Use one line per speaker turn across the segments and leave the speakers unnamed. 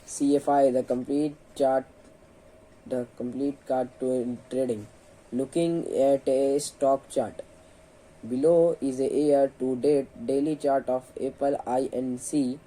CFI, the complete chart to trading. Looking at a stock chart. Below is a year-to-date daily chart of Apple Inc.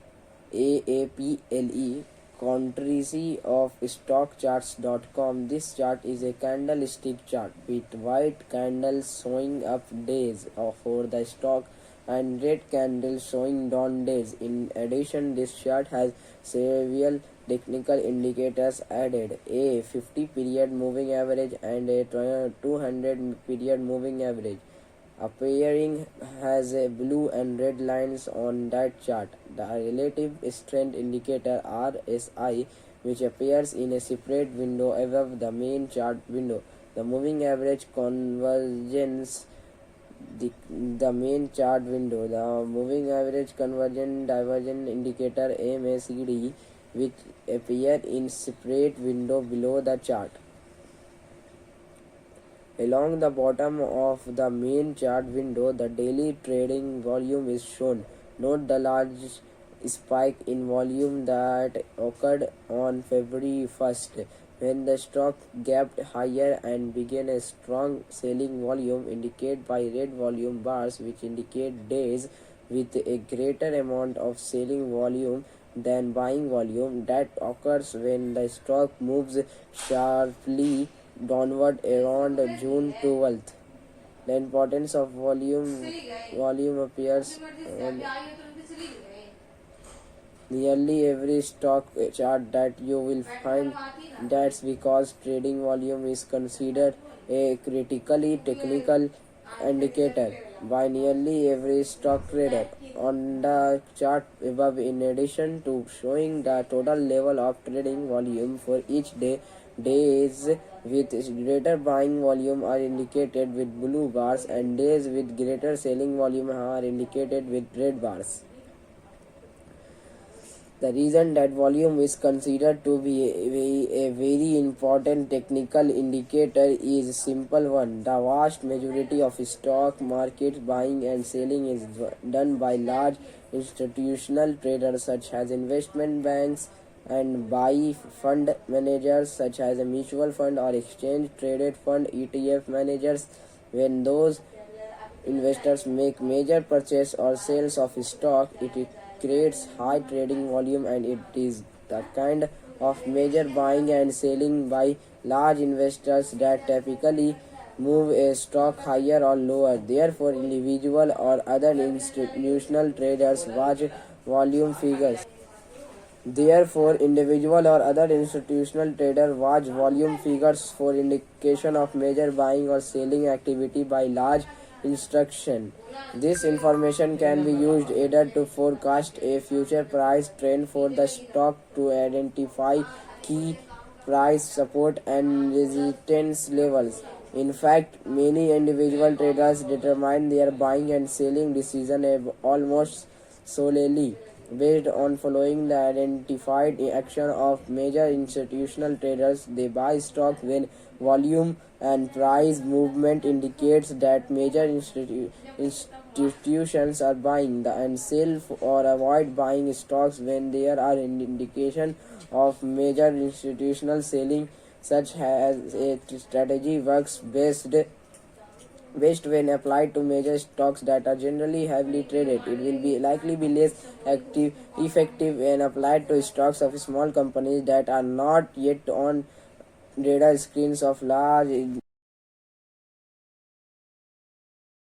AAPLE, courtesy of StockCharts.com. This chart is a candlestick chart with white candles showing up days for the stock and red candles showing down days. In addition, this chart has several technical indicators added: a 50 period moving average and a 200 period moving average appearing has a blue and red lines on that chart. The relative strength indicator RSI, which appears in a separate window above the main chart window. The moving average convergence the main chart window. The moving average convergence divergence indicator MACD, which appear in separate window below the chart. Along the bottom of the main chart window, the daily trading volume is shown. Note the large spike in volume that occurred on February 1st, when the stock gapped higher and began a strong selling volume indicated by red volume bars, which indicate days with a greater amount of selling volume than buying volume. That occurs when the stock moves sharply downward around June 12th. The importance of volume appears on nearly every stock chart that you will find. That's because trading volume is considered a critically technical indicator by nearly every stock trader. On the chart above, in addition to showing the total level of trading volume for each day, days with greater buying volume are indicated with blue bars and days with greater selling volume are indicated with red bars. The reason that volume is considered to be a very important technical indicator is a simple one. The vast majority of stock market buying and selling is done by large institutional traders such as investment banks and buy fund managers such as a mutual fund or exchange traded fund ETF managers. When those investors make major purchase or sales of stock, it creates high trading volume, and it is the kind of major buying and selling by large investors that typically move a stock higher or lower. Therefore, individual or other institutional traders watch volume figures. Watch volume figures for indication of major buying or selling activity by large institutions. This information can be used either to forecast a future price trend for the stock, to identify key price support and resistance levels. In fact, many individual traders determine their buying and selling decision almost solely based on following the identified action of major institutional traders. They buy stock when volume and price movement indicates that major institutions are buying, and sell or avoid buying stocks when there are indication of major institutional selling. Such as a strategy works best when applied to major stocks that are generally heavily traded. It will be likely be less effective when applied to stocks of small companies that are not yet on radar screens of large